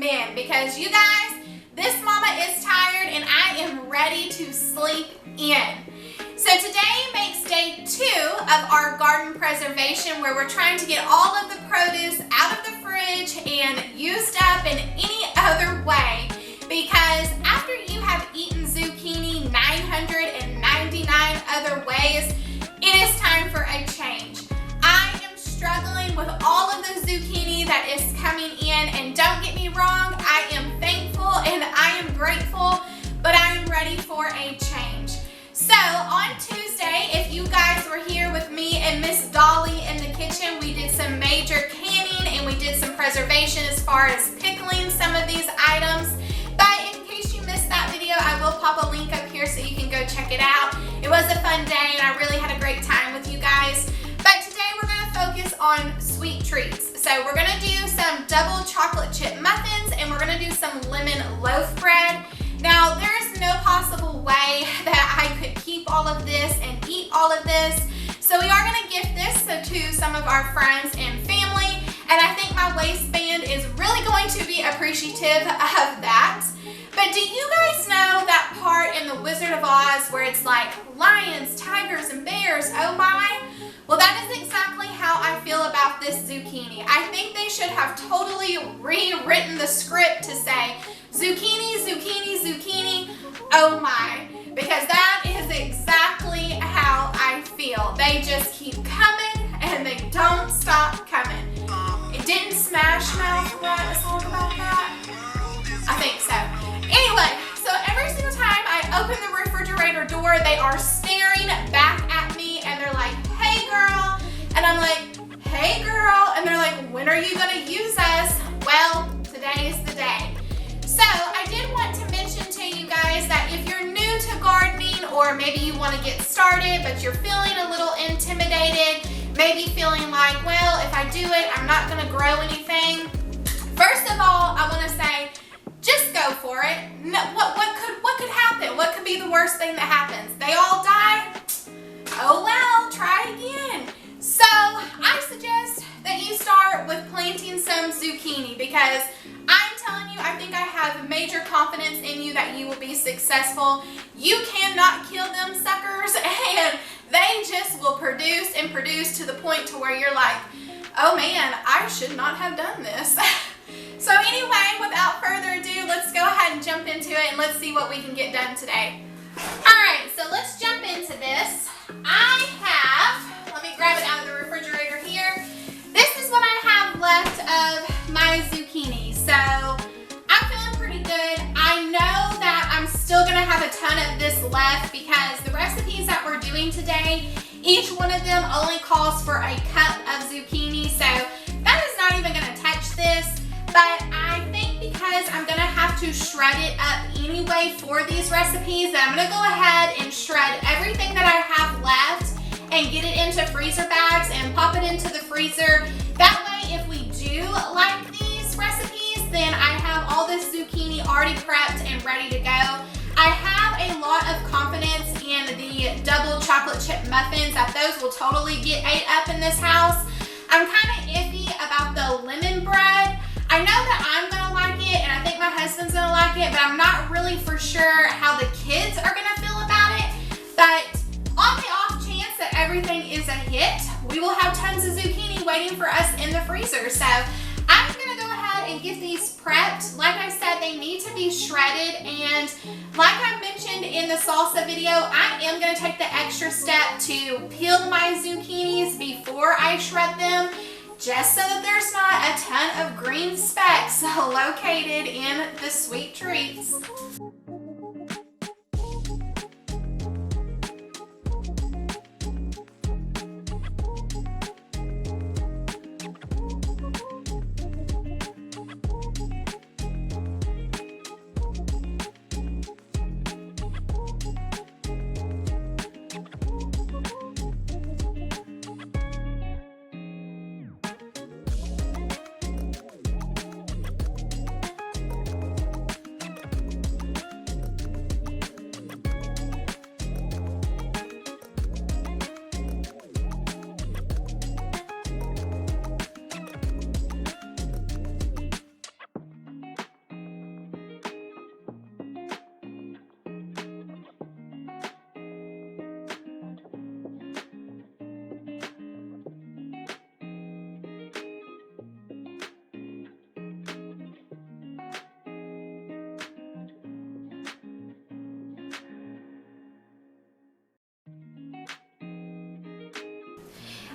amen, because you guys, this mama is tired and I am ready to sleep in. So today makes day 2 of our garden preservation, where we're trying to get all of the produce out of the fridge and used up in any other way, because after you have eaten zucchini 999 other ways, it is time for a change. I am struggling with all of the zucchini that is coming in, and don't get me wrong, I am thankful and I am grateful, but I am ready for a change. So on Tuesday, if you guys were here with me and Miss Dolly in the kitchen, we did some major canning and we did some preservation as far as pickling some of these items. But in case you missed that video, I will pop a link up here so you can go check it out. It was a fun day and I really had a great time with you guys. But today we're going to focus on sweet treats. So we're going to do some double chocolate chip muffins and we're going to do some lemon loaf bread. Now, there is no possible way that I could keep all of this and eat all of this. So we are going to gift this to some of our friends and family. And I think my waistband is really going to be appreciative of that. But do you guys know that part in The Wizard of Oz where it's like lions, tigers, and bears, oh my? Well, that is exactly how I feel about this zucchini. I think they should have totally rewritten the script to say, zucchini, zucchini, zucchini, oh my. Because that is exactly how I feel. They just keep coming and they don't stop coming. It didn't Smash Mouth write a song about that? I think so. Anyway, so every single time I open the refrigerator door, they are staring back at me and they're like, hey girl. And I'm like, hey girl. And they're like, when are you gonna use us? Well, today is the day. So I did want to mention to you guys that if you're new to gardening, or maybe you want to get started but you're feeling a little intimidated, maybe feeling like, well, if I do it, I'm not going to grow anything. First of all, I want to say, just go for it. No, what could happen? What could be the worst thing that happens? They all die? Oh well, try again. So I suggest that you start with planting some zucchini, because I'm telling you, I think I have major confidence in you that you will be successful. You cannot kill them suckers, and they just will produce and produce to the point to where you're like, oh man, I should not have done this. So anyway, without further ado, let's go ahead and jump into it and let's see what we can get done today. Alright, so let's jump into this. I have, let me grab it out of the refrigerator here. This is what I have left of my zucchini. So I'm feeling pretty good. I know that I'm still going to have a ton of this left because the recipes that we're doing today, each one of them only calls for a cup of zucchini. So that is not even going to touch this. But I think because I'm going to have to shred it up anyway for these recipes, that I'm going to go ahead and shred everything that I have left and get it into freezer bags and pop it into the freezer. That way, if we do like these recipes, then I have all this zucchini already prepped and ready to go. I have a lot of confidence in the double chocolate chip muffins, that those will totally get ate up in this house. I'm kind of iffy about the lemon bread. I know that I'm going to like it and I think my husband's going to like it, but I'm not really for sure how the kids are going to feel about it. But on the off chance that everything is a hit, we will have tons of zucchini waiting for us in the freezer. So I'm going to go ahead and get these prepped. Like I said, they need to be shredded, and like I mentioned in the salsa video, I am going to take the extra step to peel my zucchinis before I shred them, just so that there's not a ton of green specks located in the sweet treats.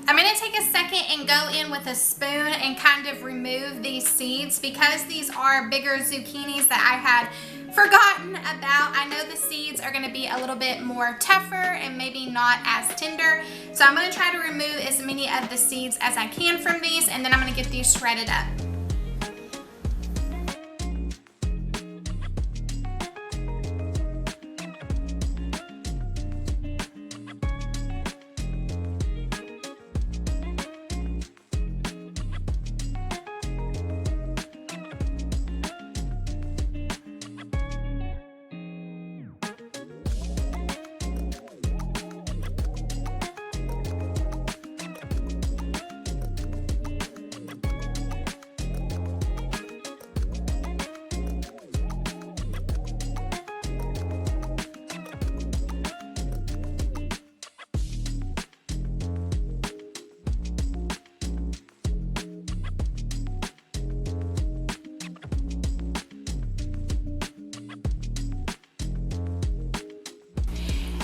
I'm going to take a second and go in with a spoon and kind of remove these seeds because these are bigger zucchinis that I had forgotten about. I know the seeds are going to be a little bit more tougher and maybe not as tender. So I'm going to try to remove as many of the seeds as I can from these, and then I'm going to get these shredded up.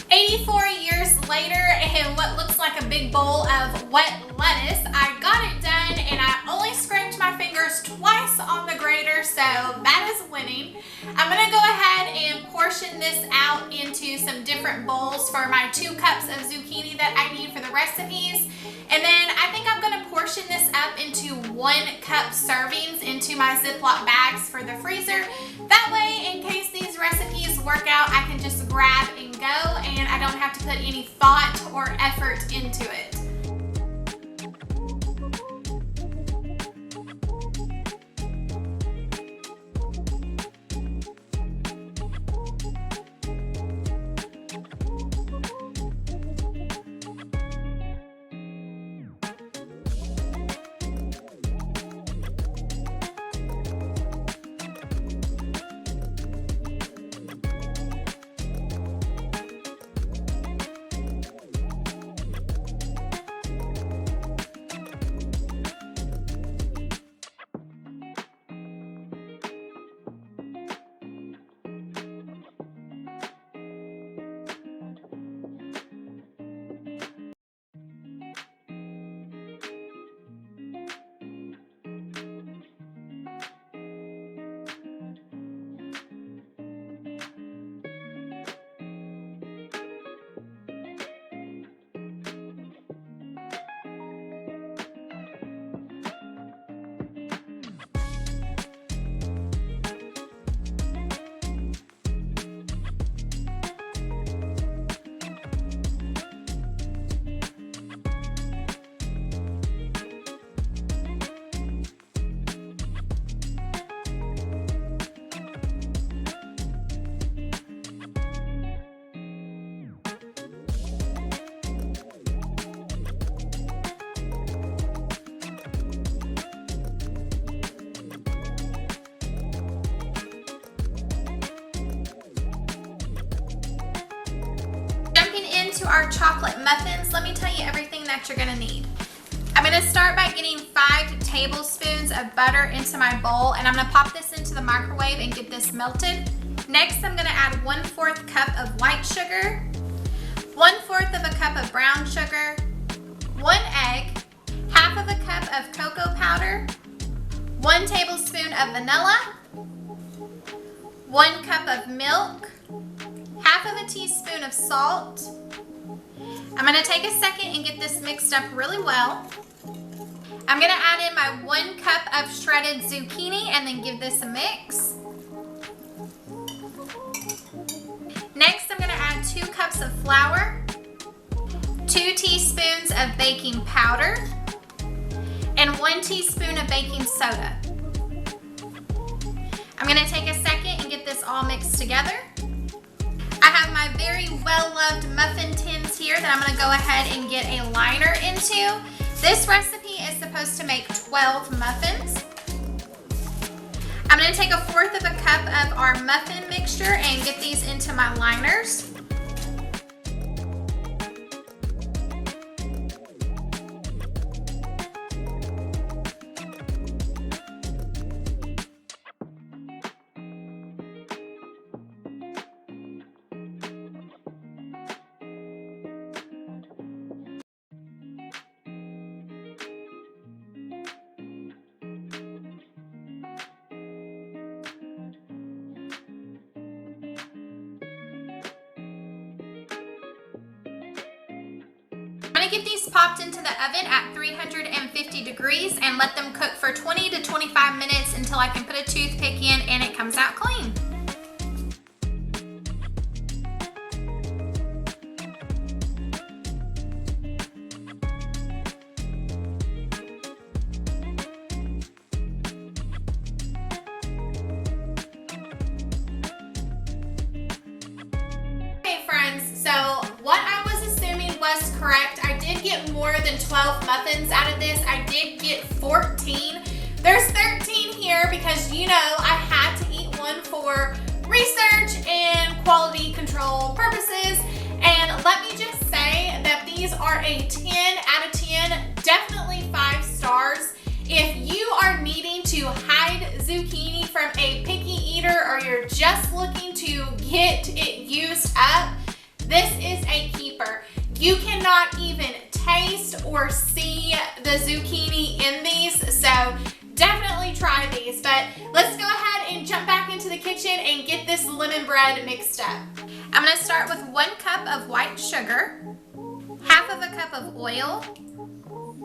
$84 later, and what looks like a big bowl of wet lettuce, I got it done, and I only scraped my fingers twice on the grater, so that is winning. I'm going to go ahead and portion this out into some different bowls for my 2 cups of zucchini that I need for the recipes, and then I think I'm going to portion this up into 1 cup servings into my Ziploc bags for the freezer. That way, in case these recipes work out, I can just grab and go, and I don't have to put any thought or effort into it. To our chocolate muffins, let me tell you everything that you're going to need. I'm going to start by getting 5 tablespoons of butter into my bowl, and I'm going to pop this into the microwave and get this melted. Next, I'm going to add 1/4 cup of white sugar, 1/4 of a cup of brown sugar, 1 egg, 1/2 a cup of cocoa powder, 1 tablespoon of vanilla, 1 cup of milk, 1/2 teaspoon of salt. I'm going to take a second and get this mixed up really well. I'm going to add in my 1 cup of shredded zucchini and then give this a mix. Next, I'm going to add 2 cups of flour, 2 teaspoons of baking powder, and 1 teaspoon of baking soda. I'm going to take a second and get this all mixed together. I have my very well-loved muffin tins here that I'm going to go ahead and get a liner into. This recipe is supposed to make 12 muffins. I'm going to take 1/4 of a cup of our muffin mixture and get these into my liners. to get these popped into the oven at 350 degrees and let them cook for 20 to 25 minutes until I can put a toothpick in and it comes out clean. So what I was assuming was correct. I did get more than 12 muffins out of this. I did get 14. There's 13 here because, you know, I had to eat one for research and quality control purposes. And let me just say that these are a 10 out of 10, definitely 5 stars. If you are needing to hide zucchini from a picky eater or you're just looking to get it used up, this is a keeper. You cannot even taste or see the zucchini in these, so definitely try these. But let's go ahead and jump back into the kitchen and get this lemon bread mixed up. I'm gonna start with 1 cup of white sugar, half of a cup of oil.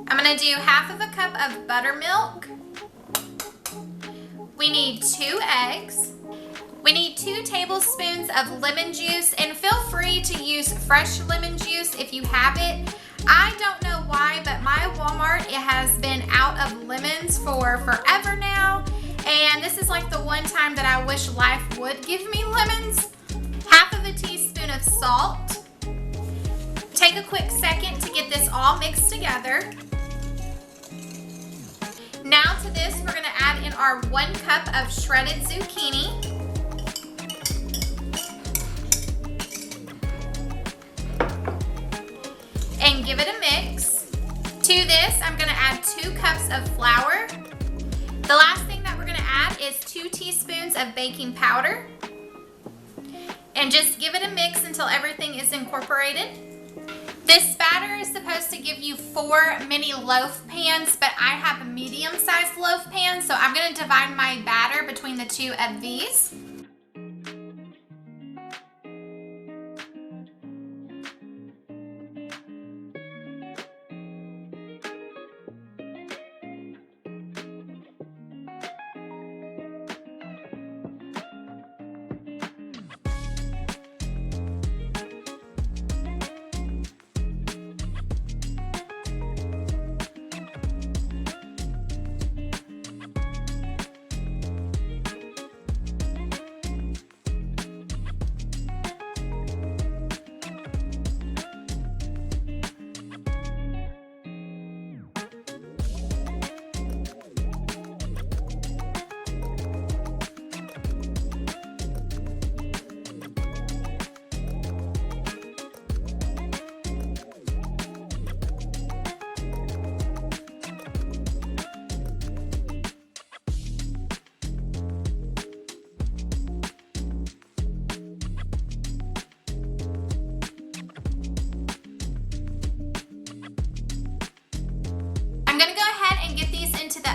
I'm gonna do half of a cup of buttermilk. We need 2 eggs. We need 2 tablespoons of lemon juice, and feel free to use fresh lemon juice if you have it. I don't know why, but my Walmart, it has been out of lemons for forever now, and this is like the one time that I wish life would give me lemons. Half of a teaspoon of salt. Take a quick second to get this all mixed together. Now to this, we're gonna add in our 1 cup of shredded zucchini. And give it a mix. To this, I'm gonna add 2 cups of flour. The last thing that we're gonna add is 2 teaspoons of baking powder. And just give it a mix until everything is incorporated. This batter is supposed to give you 4 mini loaf pans, but I have a medium-sized loaf pan, so I'm gonna divide my batter between the 2 of these.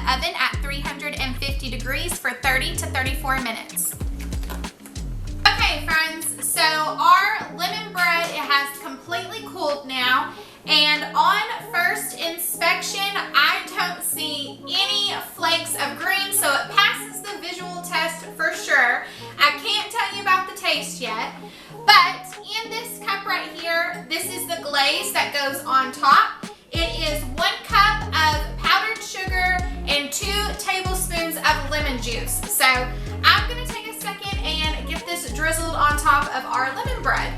Oven at 350 degrees for 30 to 34 minutes. Okay friends, so our lemon bread, it has completely cooled now, and on first inspection, I don't see any flakes of green, so it passes the visual test for sure. I can't tell you about the taste yet, but in this cup right here, this is the glaze that goes on top. It is 1 cup of powdered sugar and 2 tablespoons of lemon juice. So I'm gonna take a second and get this drizzled on top of our lemon bread.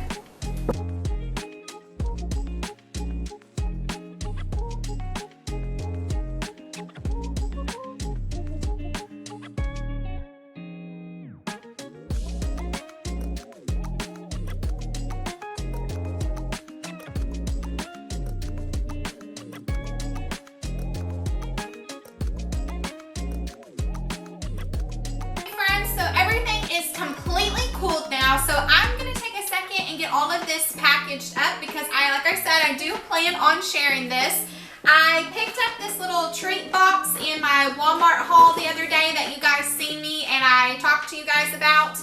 Completely cooled now, so I'm going to take a second and get all of this packaged up because like I said, I do plan on sharing this. I picked up this little treat box in my Walmart haul the other day that you guys seen me and I talked to you guys about.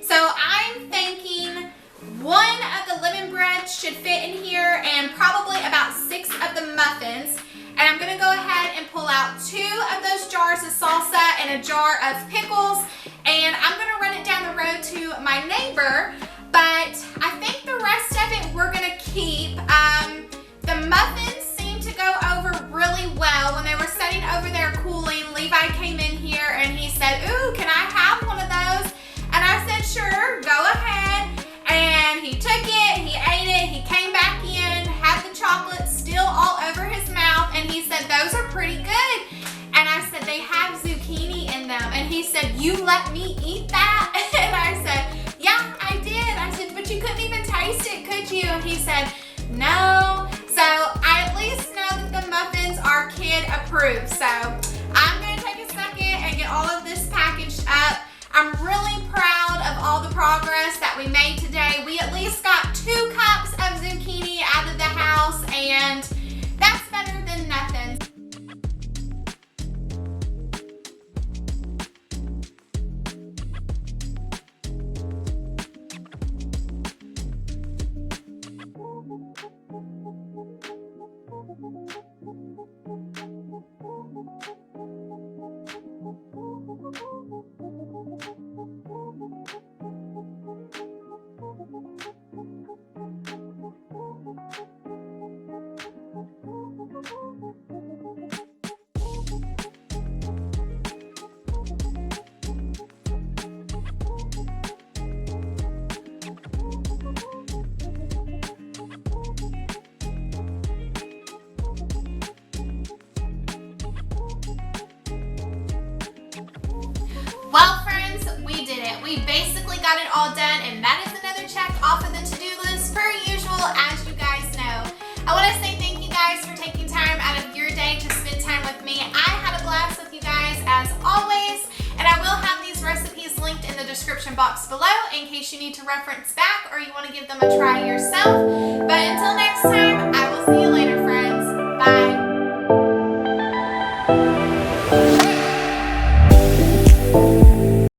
So I'm thinking 1 of the lemon bread should fit in here, and probably about 6 of the muffins. And I'm gonna go ahead and pull out 2 of those jars of salsa and a jar of pickles, and I'm gonna run it down the road to my neighbor, but I think the rest of it we're gonna keep. The muffins seemed to go over really well. When they were sitting over there cooling, Levi came in here and he said, "Ooh, can I have one of those?" And I said, "Sure, go ahead." And he took it, he ate it, he came back in, had the chocolate still all over his mouth, and he said, "Those are pretty good." And I said, "They have zucchini in them." And he said, "You let me eat that?" And I said, "Yeah, I did." I said, "But you couldn't even taste it, could you?" And he said, "No." So I at least know that the muffins are kid approved. So I'm gonna take a second and get all of this packaged up. I'm really proud of all the progress that we made today. We at least got 2 cups of zucchini out of the house, and that's better than nothing. Well, friends, we did it. We basically got it all done, and that is another check off of the to-do list per usual, as you guys know. I want to say thank you guys for taking time out of your day to spend time with me. I had a blast with you guys as always, and I will have these recipes linked in the description box below in case you need to reference back or you want to give them a try yourself. But until next time, I will